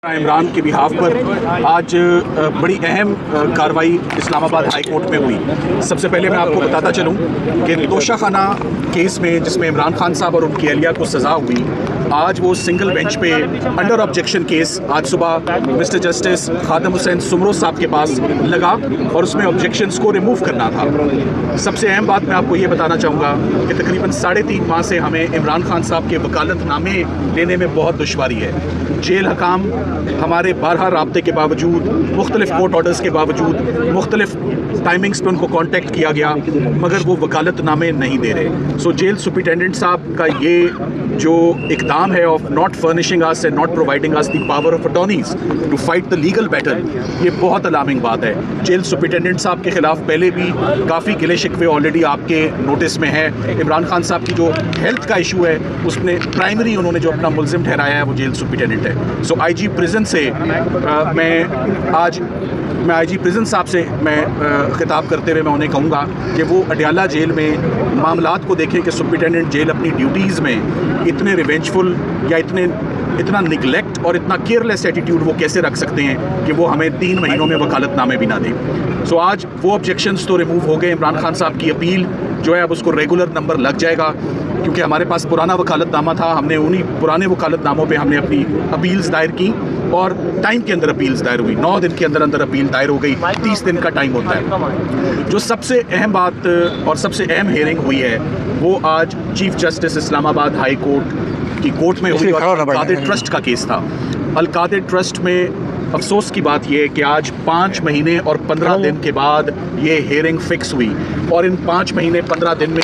इमरान के बिहाफ पर आज बड़ी अहम कार्रवाई इस्लामाबाद हाई कोर्ट में हुई। सबसे पहले मैं आपको बताता चलूं कि तोशाखाना केस में जिसमें इमरान खान साहब और उनकी अहलिया को सज़ा हुई, आज वो सिंगल बेंच पे अंडर ऑब्जेक्शन केस आज सुबह मिस्टर जस्टिस खादम हुसैन सुमरो साहब के पास लगा और उसमें ऑब्जेक्शंस को रिमूव करना था। सबसे अहम बात मैं आपको ये बताना चाहूँगा कि तकरीबन 3.5 माह से हमें इमरान खान साहब के वकालतनामे लेने में बहुत दुश्वारी है। जेल हकाम हमारे 12 राब्ते के बावजूद, मुख्तलिफ कोर्ट ऑर्डर्स के बावजूद, मुख्तलिफ टाइमिंग्स पे उनको कांटेक्ट किया गया, मगर वो वकालतनामे नहीं दे रहे। सो जेल सुपरिटेंडेंट साहब का ये जो इक़दाम है of not furnishing us and not providing us the power of attorneys to fight the legal battle, ये बहुत अलार्मिंग बात है। जेल सुपरिटेंडेंट साहब के खिलाफ पहले भी काफ़ी गिले शिकवे ऑलरेडी आपके नोटिस में है। इमरान खान साहब की जो हेल्थ का इशू है उसमें प्राइमरी उन्होंने जो अपना मुलजिम ठहराया है वो जेल सुपरिटेंडेंट है। सो आईजी प्रिजन से मैं आईजी प्रिजन साहब से खिताब करते हुए मैं उन्हें कहूँगा कि वो अडयाला जेल में मामलात को देखें कि सुपरिटेंडेंट जेल अपनी ड्यूटीज़ में इतने रिवेंजफुल या इतना निगलेक्ट और इतना केयरलेस एटीट्यूड वो कैसे रख सकते हैं कि वो हमें 3 महीनों में वकालतनामे भी ना दें। सो आज वो ऑब्जेक्शंस तो रिमूव हो गए। इमरान खान साहब की अपील जो है अब उसको रेगुलर नंबर लग जाएगा, क्योंकि हमारे पास पुराना वकालतनामा था। हमने उन्हीं पुराने वकालतनामों पे हमने अपनी अपील्स दायर की और टाइम के अंदर अपील्स दायर हुई। 9 दिन के अंदर अपील दायर हो गई। 30 दिन का टाइम होता है। जो सबसे अहम बात और सबसे अहम हियरिंग हुई है वो आज chief justice Islamabad high court की कोर्ट में हुई और अल-कादिर ट्रस्ट का केस था। अल-कादिर ट्रस्ट में अफसोस की बात यह है कि आज 5 महीने और 15 दिन के बाद ये हियरिंग फिक्स हुई और इन 5 महीने 15 दिन में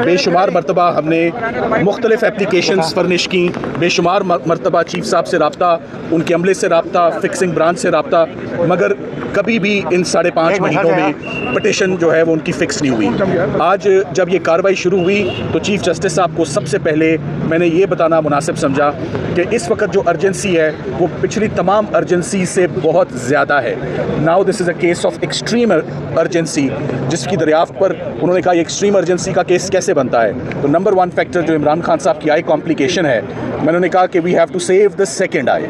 बेशुमार मरतबा हमने मुख्तलिफ एप्लीकेशंस फर्निश की, बेशुमार मरतबा चीफ साहब से रब्ता, उनके अमले से रब्ता, फिक्सिंग ब्रांच से रब्ता, मगर कभी भी इन 5.5 महीनों में पटिशन जो है वो उनकी फ़िक्स नहीं हुई। आज जब ये कार्रवाई शुरू हुई तो चीफ जस्टिस साहब को सबसे पहले मैंने ये बताना मुनासिब समझा कि इस वक्त जो अर्जेंसी है वो पिछली तमाम अर्जेंसी से बहुत ज़्यादा है। Now this is a case of extreme urgency, जिसकी दरियाफ्त पर उन्होंने कहा एक्सट्रीम अर्जेंसी का केस कैसे बनता है। तो नंबर 1 फैक्टर जो इमरान खान साहब की आई कॉम्प्लिकेशन है, मैंने कहा कि we have to save the second eye,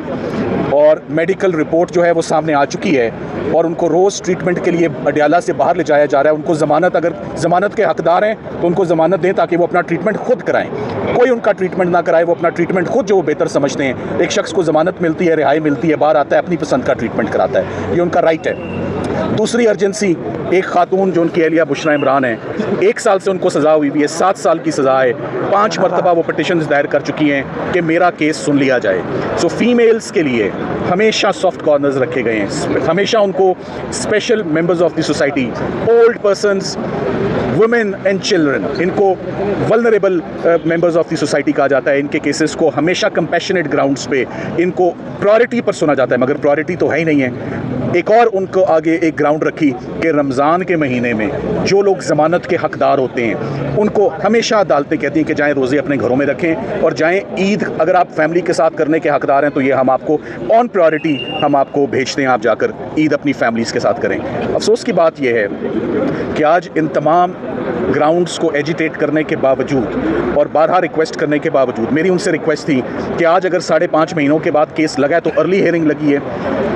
और मेडिकल रिपोर्ट जो है वो सामने आ चुकी है और उनको रोज़ ट्रीटमेंट के लिए अडयाला से बाहर ले जाया जा रहा है। उनको ज़मानत, अगर ज़मानत के हकदार हैं तो उनको ज़मानत दें ताकि वो अपना ट्रीटमेंट खुद कराएं। कोई उनका ट्रीटमेंट ना कराए, वो अपना ट्रीटमेंट खुद जो वो बेहतर समझते हैं। एक शख्स को ज़मानत मिलती है, रिहाई मिलती है, बाहर आता है, अपनी पसंद का ट्रीटमेंट कराता है, ये उनका राइट है। दूसरी अर्जेंसी, एक खातून जो उनकी अहलिया बुशरा इमरान है, 1 साल से उनको सज़ा हुई भी है, 7 साल की सज़ा है। 5 मरतबा वो पटिशन दायर कर चुकी हैं कि मेरा केस सुन लिया जाए। सो फीमेल्स के लिए हमेशा सॉफ्ट कॉर्नर्स रखे गए हैं, हमेशा उनको special members of the society, old persons, women and children, इनको vulnerable members of the society कहा जाता है। इनके केसेस को हमेशा कंपैशनेट ग्राउंड्स पे इनको प्रायोरिटी पर सुना जाता है, मगर प्रायोरिटी तो है ही नहीं है। एक और उनको आगे एक ग्राउंड रखी कि रमज़ान के महीने में जो लोग ज़मानत के हकदार होते हैं उनको हमेशा अदालतें कहती हैं कि जाएँ रोज़े अपने घरों में रखें और जाएँ ईद, अगर आप फैमिली के साथ करने के हकदार हैं तो ये हम आपको ऑन प्रायोरिटी हम आपको भेजते हैं, आप जाकर ईद अपनी फैमिलीज़ के साथ करें। अफसोस की बात यह है कि आज इन तमाम ग्राउंड्स को एजिटेट करने के बावजूद और 12 रिक्वेस्ट करने के बावजूद मेरी उनसे रिक्वेस्ट थी कि आज अगर 5.5 महीनों के बाद केस लगा है तो अर्ली हियरिंग लगी है,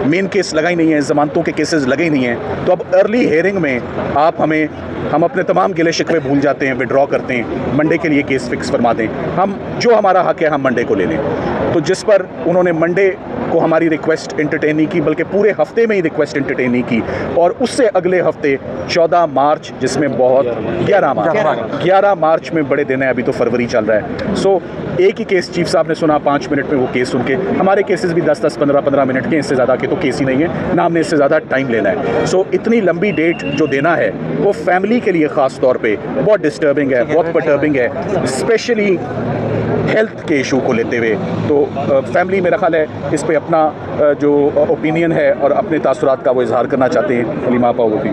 मेन केस लगा ही नहीं है, ज़मानतों के केसेस लगे ही नहीं हैं, तो अब अर्ली हियरिंग में आप हम अपने तमाम गिले शिकवे भूल जाते हैं, विड्रॉ करते हैं, मंडे के लिए केस फिक्स फरमा दें, हम जो हमारा हक है हम मंडे को ले लें। तो जिस पर उन्होंने मंडे को हमारी रिक्वेस्ट एंटरटेन नहीं की, बल्कि पूरे हफ्ते में ही रिक्वेस्ट एंटरटेन नहीं की, और उससे अगले हफ्ते 14 मार्च, जिसमें बहुत 11 मार्च में बड़े दिन है, अभी तो फरवरी चल रहा है। सो एक ही केस चीफ साहब ने सुना, 5 मिनट में वो केस सुन के, हमारे केसेस भी 10-10, 15-15 मिनट के, इससे ज़्यादा के तो केस ही नहीं है, ना हमने इससे ज़्यादा टाइम लेना है। सो इतनी लंबी डेट जो देना है वो फैमिली के लिए ख़ास तौर पे बहुत डिस्टर्बिंग है, बहुत परटर्बिंग है, स्पेशली हेल्थ के इशू को लेते हुए। तो फैमिली मेरा ख्याल है इस पे अपना जो ओपिनियन है और अपने तासुरात का वो इजहार करना चाहते हैं। हलीमा आपा, वो भी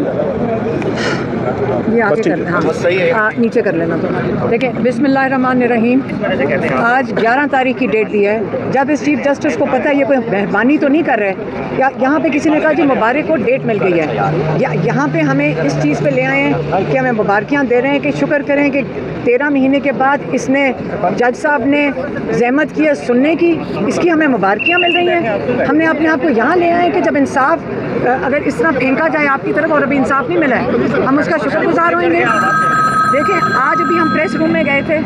ये आगे कर, हाँ नीचे कर लेना। तो देखिए, बिस्मिल्लाहिर्रहमानिर्रहीम। आज 11 तारीख की डेट दी है। जब इस चीफ जस्टिस को पता है ये कोई मेहरबानी तो नहीं कर रहे, या यहाँ पे किसी ने कहा जी मुबारक को डेट मिल गई है, या यहाँ पे हमें इस चीज़ पे ले आए हैं कि हमें मुबारकियाँ दे रहे हैं कि शुक्र करें कि 13 महीने के बाद इसने जज साहब ने जहमत की है सुनने की, इसकी हमें मुबारकियाँ मिल रही हैं। हमने अपने आप को यहाँ ले आए कि जब इंसाफ अगर इस तरह फेंका जाए आपकी तरफ और अभी इंसाफ नहीं मिला है, हम उसका शुक्रगुजार होंगे। देखें, आज अभी हम प्रेस रूम में गए थे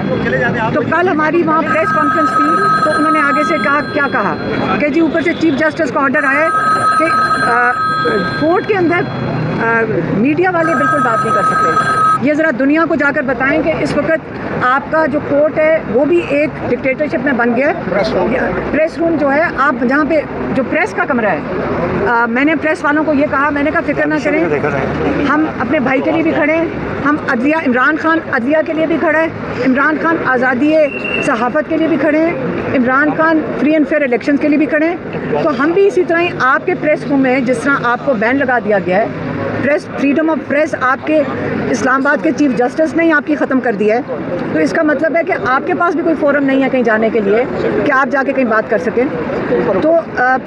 तो कल हमारी वहाँ प्रेस कॉन्फ्रेंस थी, तो उन्होंने आगे से क्या कहा कि जी ऊपर से चीफ जस्टिस का ऑर्डर आया कि कोर्ट के अंदर मीडिया वाले बिल्कुल बात नहीं कर सकते। ये ज़रा दुनिया को जाकर बताएं कि इस वक्त आपका जो कोर्ट है वो भी एक डिक्टेटरशिप में बन गया है। प्रेस रूम जो है, आप जहाँ पे जो प्रेस का कमरा है, मैंने प्रेस वालों को ये कहा, मैंने कहा फिक्र ना करें, हम अपने भाई के लिए भी खड़े हैं, हम अदलिया इमरान खान अदलिया के लिए भी खड़ा है, इमरान खान आज़ादी सहाफ़त के लिए भी खड़े हैं, Imran Khan free and fair election के लिए भी खड़े हैं। तो हम भी इसी तरह ही आपके प्रेस रूम में जिस तरह आपको बैन लगा दिया गया है, प्रेस फ्रीडम ऑफ प्रेस आपके इस्लामाबाद के चीफ जस्टिस ने ही आपकी ख़त्म कर दिया है, तो इसका मतलब है कि आपके पास भी कोई फोरम नहीं है कहीं जाने के लिए कि आप जाके कहीं बात कर सकें। तो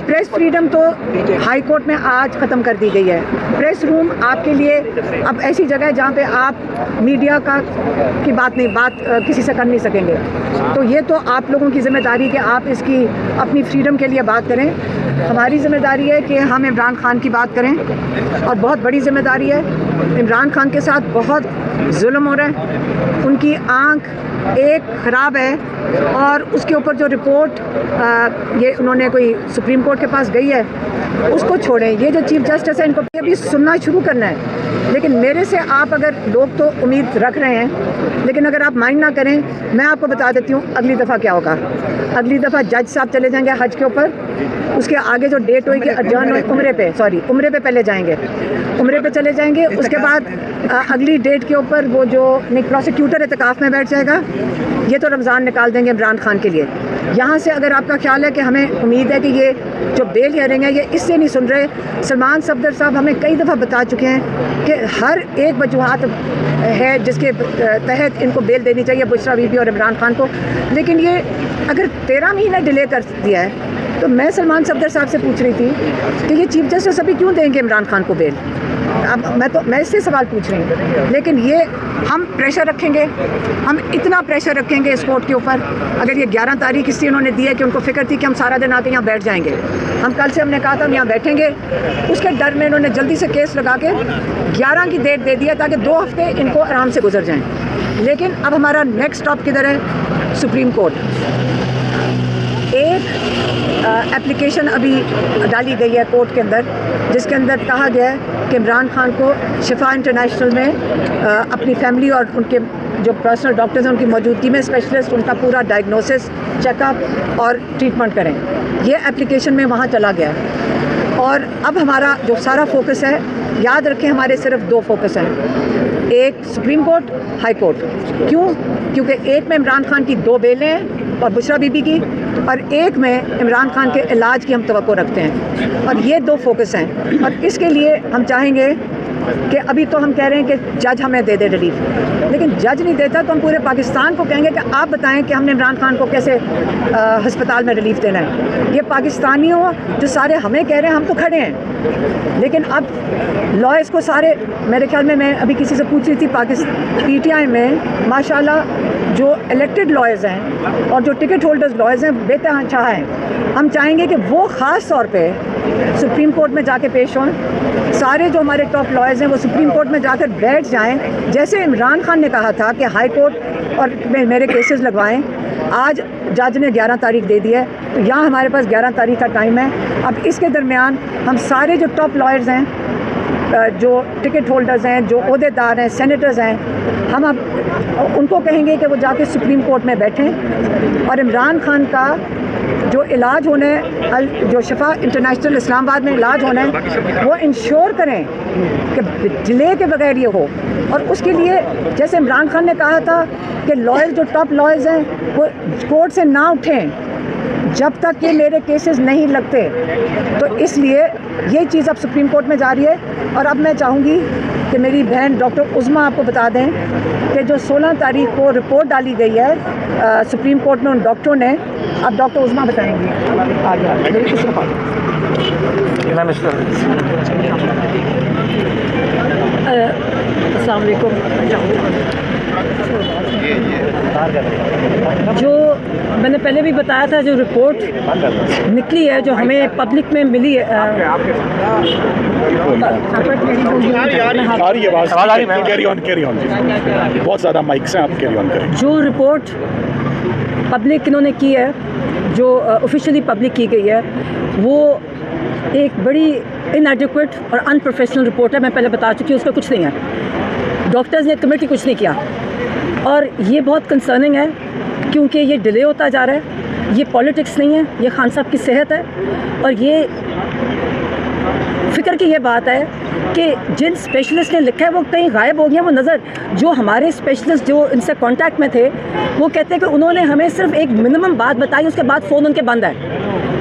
प्रेस फ्रीडम तो हाई कोर्ट में आज ख़त्म कर दी गई है। प्रेस रूम आपके लिए अब ऐसी जगह है जहाँ पे आप मीडिया की बात किसी से कर नहीं सकेंगे। तो ये तो आप लोगों की ज़िम्मेदारी कि आप इसकी अपनी फ्रीडम के लिए बात करें। हमारी ज़िम्मेदारी है कि हम इमरान खान की बात करें, और बहुत बड़ी ज़िम्मेदारी है। इमरान खान के साथ बहुत जुल्म हो रहा है, उनकी आँख एक ख़राब है, और उसके ऊपर जो रिपोर्ट ये उन्होंने कोई सुप्रीम कोर्ट के पास गई है उसको छोड़ें। ये जो चीफ जस्टिस है इनको अभी सुनना शुरू करना है। लेकिन मेरे से आप अगर लोग तो उम्मीद रख रहे हैं, लेकिन अगर आप माइंड ना करें, मैं आपको बता देती हूँ अगली दफ़ा क्या होगा। अगली दफ़ा जज साहब चले जाएंगे हज के ऊपर, उसके आगे जो डेट होगी अजान उम्रे पे पहले जाएंगे, उम्रे पे चले जाएंगे। उसके बाद अगली डेट के ऊपर वो जो प्रोसिक्यूटर इत्तेकाफ़ में बैठ जाएगा, ये तो रमज़ान निकाल देंगे इमरान खान के लिए। यहाँ से अगर आपका ख्याल है कि हमें उम्मीद है कि ये जो बेल हियरिंग है ये इससे नहीं सुन रहे, सलमान सफदर साहब हमें कई दफ़ा बता चुके हैं कि हर एक वजूहात है जिसके तहत इनको बेल देनी चाहिए बुशरा बीबी और इमरान खान को। लेकिन ये अगर 13 महीने डिले कर दिया है, तो मैं सलमान सफदर साहब से पूछ रही थी कि ये चीफ जस्टिस अभी क्यों देंगे इमरान खान को बेल। अब मैं इससे सवाल पूछ रही हूँ। लेकिन ये हम प्रेशर रखेंगे, हम इतना प्रेशर रखेंगे इस कोर्ट के ऊपर। अगर ये 11 तारीख इसलिए उन्होंने दी है कि उनको फिक्र थी कि हम सारा दिन आके यहाँ बैठ जाएंगे, हम कल से हमने कहा था हम यहाँ बैठेंगे, उसके डर में इन्होंने जल्दी से केस लगा के 11 की डेट दे दी है ताकि 2 हफ्ते इनको आराम से गुजर जाएँ। लेकिन अब हमारा नेक्स्ट स्टॉप किधर है? Supreme court. एक एप्लीकेशन अभी डाली गई है कोर्ट के अंदर, जिसके अंदर कहा गया है कि इमरान खान को शिफा इंटरनेशनल में अपनी फैमिली और उनके जो पर्सनल डॉक्टर्स हैं उनकी मौजूदगी में स्पेशलिस्ट उनका पूरा डायग्नोसिस, चेकअप और ट्रीटमेंट करें। ये एप्लीकेशन में वहाँ चला गया है। और अब हमारा जो सारा फोकस है, याद रखें हमारे सिर्फ 2 फोकस हैं, एक सुप्रीम कोर्ट, हाई कोर्ट। क्यों? क्योंकि एक में इमरान खान की 2 बेलें हैं और बुशरा बीबी की, और एक में इमरान खान के इलाज की हम तवक्को रखते हैं। और ये 2 फोकस हैं। और इसके लिए हम चाहेंगे कि अभी तो हम कह रहे हैं कि जज हमें दे दे रिलीफ, लेकिन जज नहीं देता तो हम पूरे पाकिस्तान को कहेंगे कि आप बताएं कि हमने इमरान खान को कैसे अस्पताल में रिलीफ देना है। ये पाकिस्तानियों जो सारे हमें कह रहे हैं, हम तो खड़े हैं। लेकिन अब लॉयर्स को सारे, मेरे ख्याल में, मैं अभी किसी से पूछ रही थी, PTI में माशाल्लाह जो इलेक्टेड लॉयर्स हैं और जो टिकट होल्डर्स लॉयर्स हैं बेतहाशा हैं। हम चाहेंगे कि वो ख़ास तौर पे सुप्रीम कोर्ट में जाके पेश हों। सारे जो हमारे टॉप लॉयर्स हैं वो सुप्रीम कोर्ट में जाकर बैठ जाएं, जैसे इमरान खान ने कहा था कि हाई कोर्ट और मेरे केसेस लगवाएं। आज जज ने 11 तारीख दे दी है, तो यहाँ हमारे पास 11 तारीख का टाइम है। अब इसके दरमियान हम सारे जो टॉप लॉयर्स हैं, जो टिकट होल्डर्स हैं, जो ओहदेदार हैं, सेनेटर्स हैं, हम अब उनको कहेंगे कि वो जाके सुप्रीम कोर्ट में बैठें और इमरान खान का जो इलाज होना है, जो शिफा इंटरनेशनल इस्लामाबाद में इलाज होना है, वो इंश्योर करें कि डिले के बगैर ये हो। और उसके लिए जैसे इमरान खान ने कहा था कि लॉयर्स, जो टॉप लॉयर्स हैं, वो कोर्ट से ना उठें, जब तक ये मेरे केसेस नहीं लगते। तो इसलिए ये चीज़ अब सुप्रीम कोर्ट में जा रही है। और अब मैं चाहूँगी कि मेरी बहन डॉक्टर उज़्मा आपको बता दें कि जो 16 तारीख को रिपोर्ट डाली गई है सुप्रीम कोर्ट में उन डॉक्टरों ने, अब डॉक्टर उज़्मा बताएंगी आगे मेरी किसी को। अस्सलाम वालेकुम। जो मैंने पहले भी बताया था, जो रिपोर्ट निकली है, जो हमें पब्लिक में मिली है, बहुत ज़्यादा माइक्स हैं, आप कैरी ऑन करें। जो रिपोर्ट पब्लिक इन्होंने की है, जो ऑफिशियली पब्लिक की गई है, वो एक बड़ी इनएडिक्वेट और अनप्रोफेशनल रिपोर्ट है। मैं पहले बता चुकी हूँ, उसका कुछ नहीं है। डॉक्टर्स ने कमेटी कुछ नहीं किया और ये बहुत कंसर्निंग है क्योंकि ये डिले होता जा रहा है। ये पॉलिटिक्स नहीं है, ये खान साहब की सेहत है। और ये फ़िक्र की ये बात है कि जिन स्पेशलिस्ट ने लिखा है वो कहीं गायब हो गया। वो नज़र जो हमारे स्पेशलिस्ट जो इनसे कांटेक्ट में थे, वो कहते हैं कि उन्होंने हमें सिर्फ एक मिनिमम बात बताई, उसके बाद फ़ोन उनके बंद है।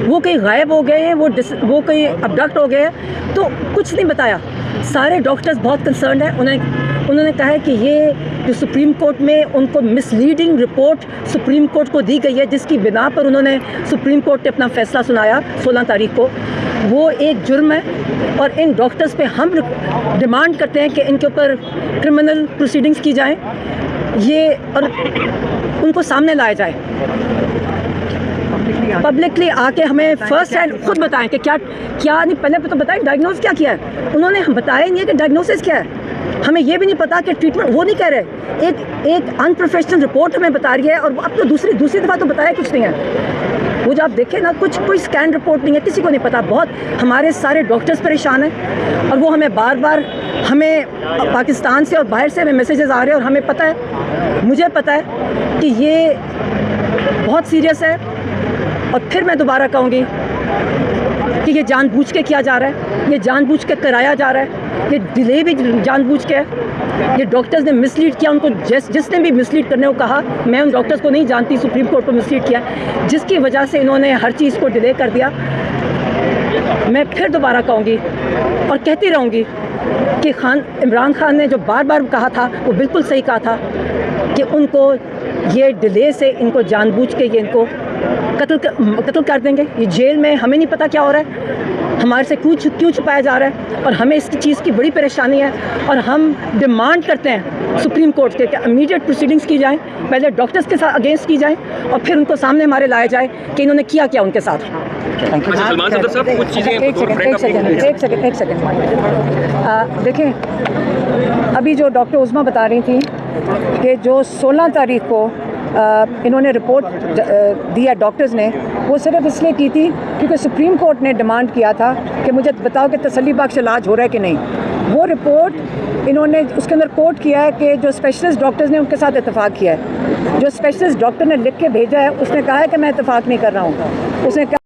वो कहीं गायब हो गए हैं, वो कहीं अबडक्ट हो गए हैं, तो कुछ नहीं बताया। सारे डॉक्टर्स बहुत कंसर्न हैं। उन्होंने कहा है कि ये जो सुप्रीम कोर्ट में उनको मिसलीडिंग रिपोर्ट सुप्रीम कोर्ट को दी गई है, जिसकी बिना पर उन्होंने सुप्रीम कोर्ट ने अपना फ़ैसला सुनाया 16 तारीख को, वो एक जुर्म है। और इन डॉक्टर्स पे हम डिमांड करते हैं कि इनके ऊपर क्रिमिनल प्रोसीडिंग्स की जाएं, ये और उनको सामने लाया जाए। पब्लिकली आके हमें फर्स्ट हैंड खुद बताएं कि क्या नहीं, पहले तो बताएं डायग्नोज क्या किया है। उन्होंने हम बताया नहीं है कि डायग्नोसिस क्या है। हमें ये भी नहीं पता कि ट्रीटमेंट, वो नहीं कह रहे। एक अनप्रोफेशनल रिपोर्ट हमें बता रही है और अब तो दूसरी दफ़ा तो बताया कुछ नहीं है। वो जो आप देखें ना, कोई स्कैन रिपोर्ट नहीं है, किसी को नहीं पता। बहुत हमारे सारे डॉक्टर्स परेशान हैं और वो हमें बार हमें पाकिस्तान से और बाहर से हमें मैसेजेस आ रहे हैं और हमें पता है, मुझे पता है कि ये बहुत सीरियस है। और फिर मैं दोबारा कहूँगी कि ये जानबूझ के किया जा रहा है, ये जानबूझ के कराया जा रहा है, ये डिले भी जानबूझ के है। ये डॉक्टर्स ने मिसलीड किया, उनको जिसने भी मिसलीड करने को कहा, मैं उन डॉक्टर्स को नहीं जानती, सुप्रीम कोर्ट को मिसलीड किया, जिसकी वजह से इन्होंने हर चीज़ को डिले कर दिया। मैं फिर दोबारा कहूँगी और कहती रहूँगी कि इमरान खान ने जो बार कहा था, वो बिल्कुल सही कहा था कि उनको ये डिले से इनको जानबूझ के ये इनको कत्ल कर देंगे। ये जेल में हमें नहीं पता क्या हो रहा है, हमारे से क्यों छुपाया जा रहा है, और हमें इस चीज़ की बड़ी परेशानी है। और हम डिमांड करते हैं सुप्रीम कोर्ट के कि इमीडिएट प्रोसीडिंग्स की जाएं, पहले डॉक्टर्स के साथ अगेंस्ट की जाएं और फिर उनको सामने हमारे लाया जाए कि इन्होंने किया क्या उनके साथ। सलमान सदर साहब, कुछ चीज़ें एक सेकेंड देखें, अभी जो डॉक्टर उज़्मा बता रही थी कि जो 16 तारीख को इन्होंने रिपोर्ट दिया डॉक्टर्स ने, वो सिर्फ इसलिए की थी क्योंकि सुप्रीम कोर्ट ने डिमांड किया था कि मुझे बताओ कि तसल्ली बख्श इलाज हो रहा है कि नहीं। वो रिपोर्ट इन्होंने उसके अंदर कोट किया है कि जो स्पेशलिस्ट डॉक्टर्स ने उनके साथ इत्तेफाक किया है। जो स्पेशलिस्ट डॉक्टर ने लिख के भेजा है, उसने कहा है कि मैं इत्तेफाक नहीं कर रहा हूँ। उसने